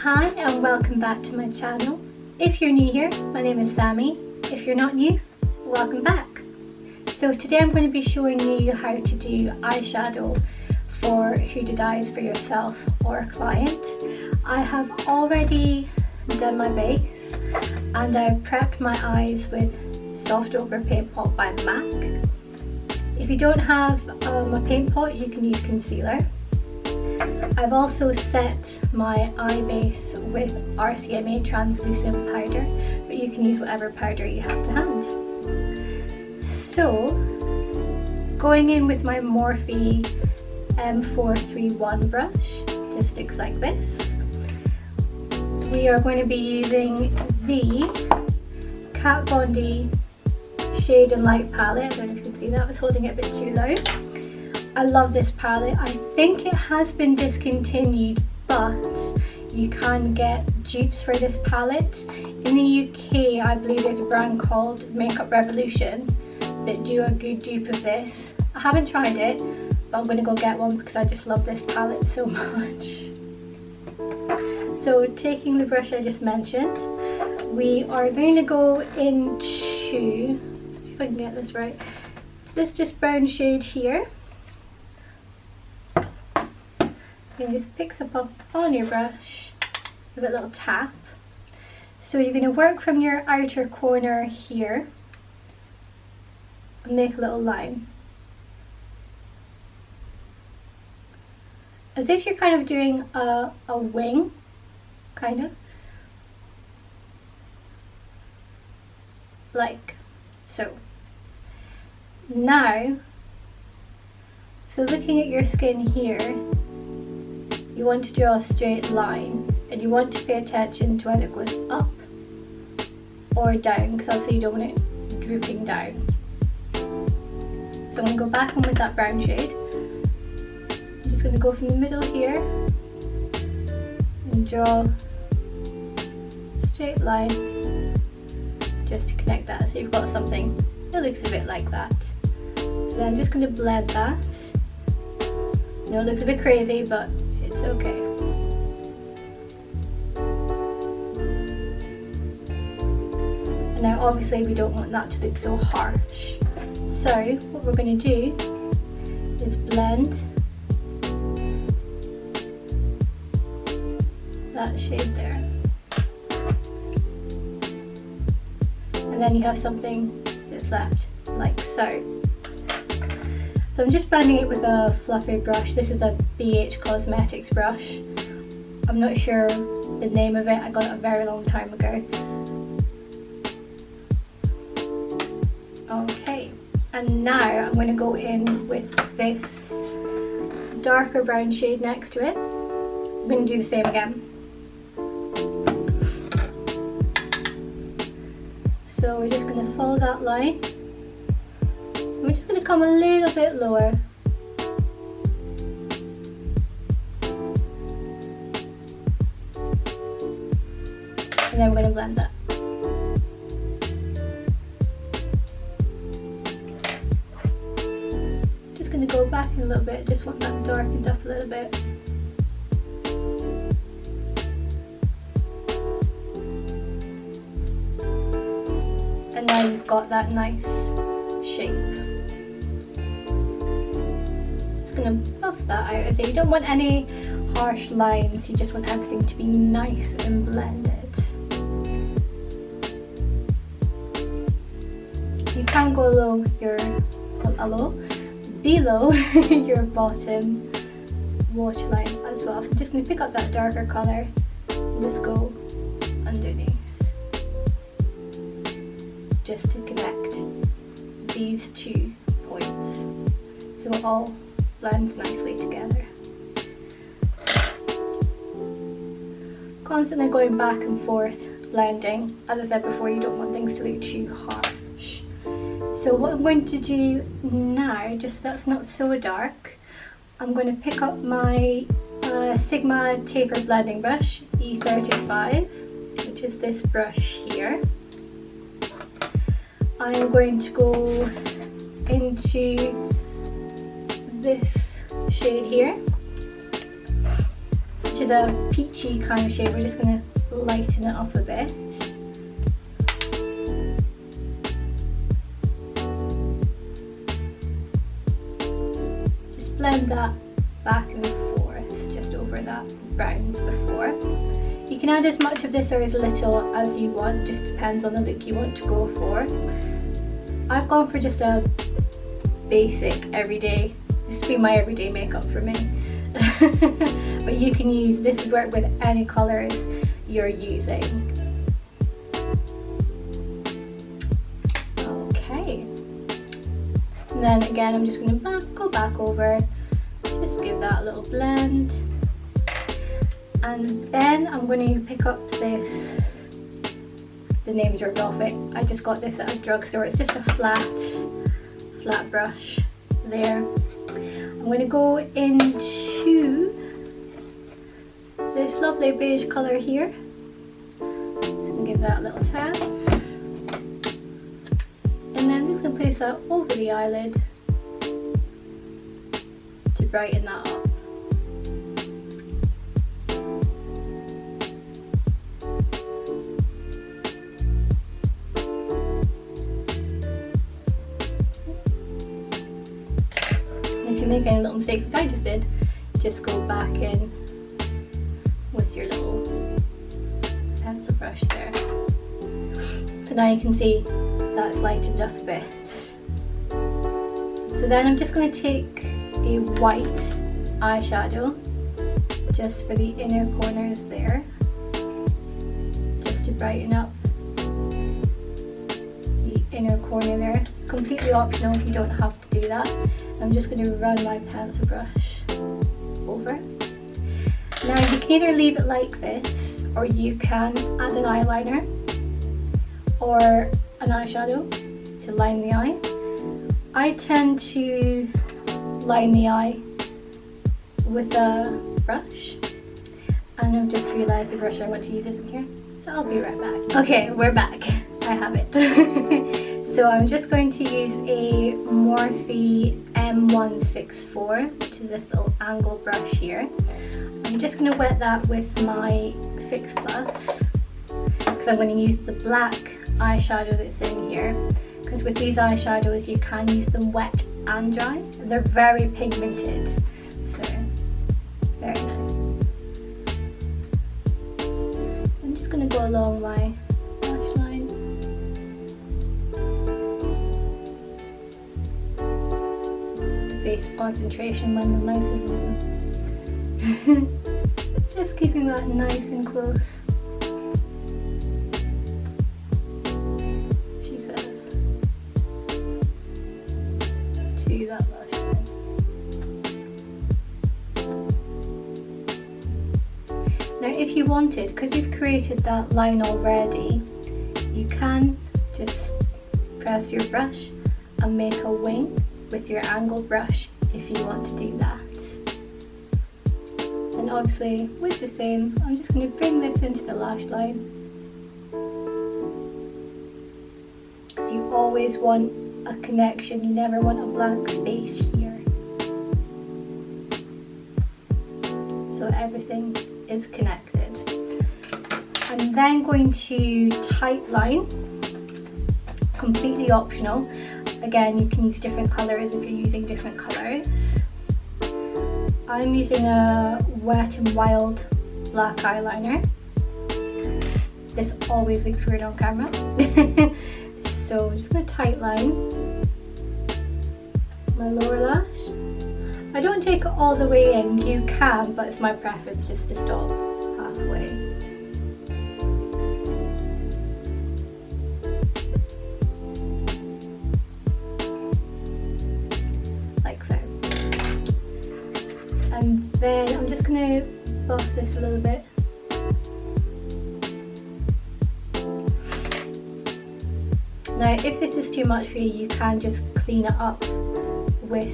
Hi and welcome back to my channel. If you're new here, my name is Sammy. If you're not new, welcome back. So today I'm going to be showing you how to do eyeshadow for hooded eyes for yourself or a client. I have already done my base and I've prepped my eyes with Soft Ochre Paint Pot by MAC. If you don't have a paint pot, you can use concealer. I've also set my eye base with RCMA translucent powder, but you can use whatever powder you have to hand. So, going in with my Morphe M431 brush, just looks like this. We are going to be using the Kat Von D Shade and Light palette. I don't know if you can see that, I was holding it a bit too low. I love this palette. I think it has been discontinued, but you can get dupes for this palette. In the UK, I believe there's a brand called Makeup Revolution that do a good dupe of this. I haven't tried it, but I'm going to go get one because I just love this palette so much. So taking the brush I just mentioned, we are going to go into, see if I can get this right, it's this just brown shade here. You can just pick some up on your brush with a little tap. So you're going to work from your outer corner here and make a little line. As if you're kind of doing a wing, kind of. Like so. Now, so looking at your skin here, you want to draw a straight line and you want to pay attention to whether it goes up or down, because obviously you don't want it drooping down. So I'm going to go back in with that brown shade. I'm just going to go from the middle here and draw a straight line just to connect that, so you've got something that looks a bit like that. So then I'm just going to blend that. I know it looks a bit crazy, but it's okay. And now obviously we don't want that to look so harsh. So what we're going to do is blend that shade there. And then you have something that's left like so. So I'm just blending it with a fluffy brush. This is a BH Cosmetics brush. I'm not sure the name of it, I got it a very long time ago. Okay, and now I'm going to go in with this darker brown shade next to it. I'm going to do the same again. So we're just going to follow that line. We're just going to come a little bit lower. And then we're going to blend that. Just going to go back in a little bit, just want that darkened up a little bit. And now you've got that nice shape. Going to buff that out. So you don't want any harsh lines, you just want everything to be nice and blended. You can go below your your bottom waterline as well. So I'm just going to pick up that darker colour and just go underneath, just to connect these 2 points so it all blends nicely together. Constantly going back and forth, blending. As I said before, you don't want things to look too harsh. So what I'm going to do now, just so that's not so dark, I'm going to pick up my Sigma tapered blending brush, E35, which is this brush here. I am going to go into this shade here, which which is a peachy kind of shade. We're just going to lighten it up a bit. Just blend that back and forth just over that browns before. You can add as much of this or as little as you want, just depends on the look you want to go for. I've gone for just a basic everyday. This would be my everyday makeup for me. But you can use, this would work with any colours you're using. Okay. And then again, I'm just going to go back over, just give that a little blend. And then I'm going to pick up this, the name dropped off it. I just got this at a drugstore. It's just a flat brush there. I'm going to go into this lovely beige colour here. Just going to give that a little tap. And then I'm just going to place that over the eyelid to brighten that up. If you make any little mistakes like I just did, just go back in with your little pencil brush there. So now you can see that's lightened up a bit. So then I'm just going to take a white eyeshadow just for the inner corners there, just to brighten up the inner corner there. Completely optional if you don't have to do that. I'm just going to run my pencil brush over. Now you can either leave it like this, or you can add an eyeliner or an eyeshadow to line the eye. I tend to line the eye with a brush, and I've just realised the brush I want to use isn't here, so I'll be right back. Okay, we're back. I have it. So I'm just going to use a Morphe M431, which is this little angle brush here. I'm just going to wet that with my Fix Plus, because I'm going to use the black eyeshadow that's in here, because with these eyeshadows you can use them wet and dry. They're very pigmented, so very nice. I'm just going to go along my lash line. Face concentration when the mouth is open. Just keeping that nice and close. She says. To that lash line. Now if you wanted, because you've created that line already, you can just press your brush and make a wing with your angle brush if you want to do that. And obviously with the same, I'm just going to bring this into the lash line. So you always want a connection, you never want a blank space here. So everything is connected. I'm then going to tight line, completely optional. Again, you can use different colours if you're using different colours. I'm using a Wet n Wild black eyeliner. This always looks weird on camera. So I'm just going to tight line my lower lash. I don't take it all the way in, you can, but it's my preference just to stop halfway. And then I'm just going to buff this a little bit. Now if this is too much for you, you can just clean it up with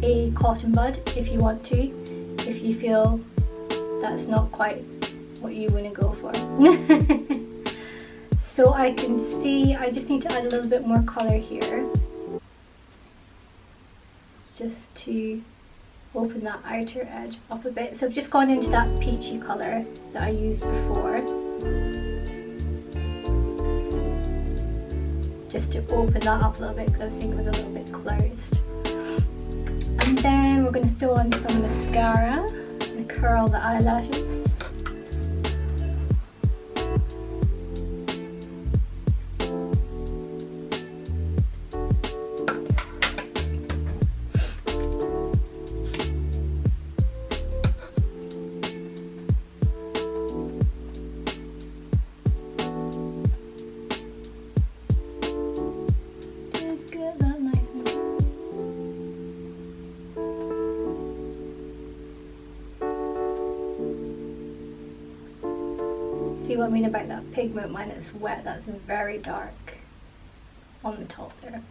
a cotton bud if you want to, if you feel that's not quite what you want to go for. So I can see, I just need to add a little bit more colour here, just to open that outer edge up a bit. So I've just gone into that peachy colour that I used before, just to open that up a little bit because I was thinking it was a little bit closed. And then we're going to throw on some mascara and curl the eyelashes. See what I mean about that pigment when it's wet? That's very dark on the top there.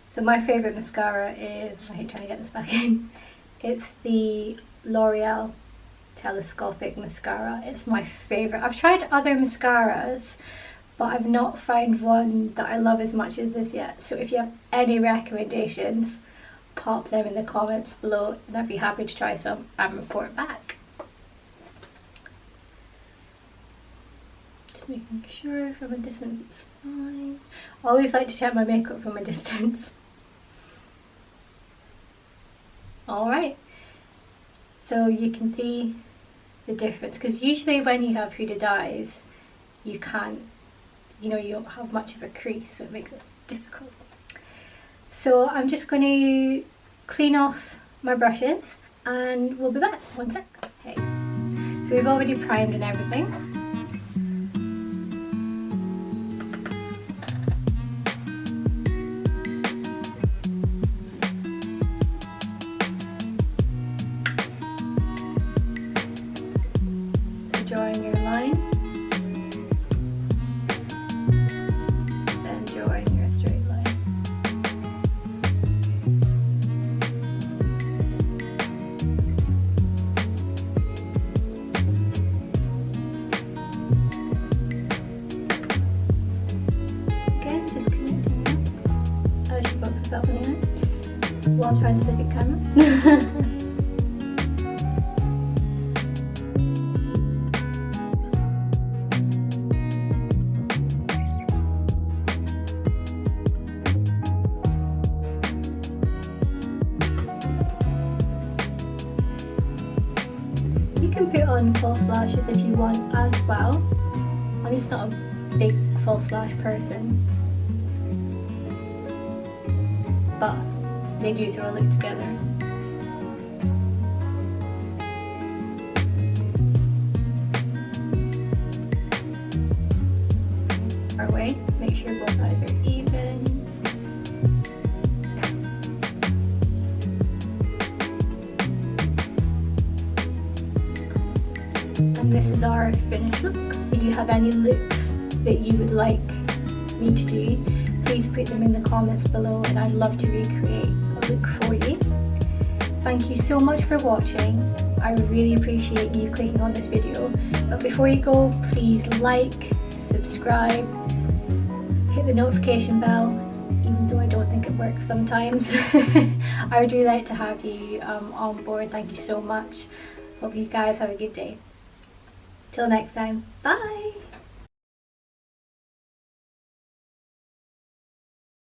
So my favourite mascara is, I hate trying to get this back in, it's the L'Oreal Telescopic mascara. It's my favourite. I've tried other mascaras, but I've not found one that I love as much as this yet. So if you have any recommendations, pop them in the comments below and I'd be happy to try some and report back. Just making sure from a distance it's fine. I always like to check my makeup from a distance. Alright, so you can see the difference, because usually when you have hooded eyes you can't, you don't have much of a crease, so it makes it difficult. So I'm just going to clean off my brushes and we'll be back. One sec. Okay. So we've already primed and everything. So drawing your line. While trying to look at camera. You can put on false lashes if you want as well. I'm just not a big false lash person, but they do throw a look together. Our way, make sure both eyes are even. And this is our finished look. If you have any looks that you would like me to do, please put them in the comments below and I'd love to recreate a look for you. Thank you so much for watching. I really appreciate you clicking on this video. But before you go, please like, subscribe, hit the notification bell, even though I don't think it works sometimes. I would really like to have you on board. Thank you so much. Hope you guys have a good day. Till next time, bye!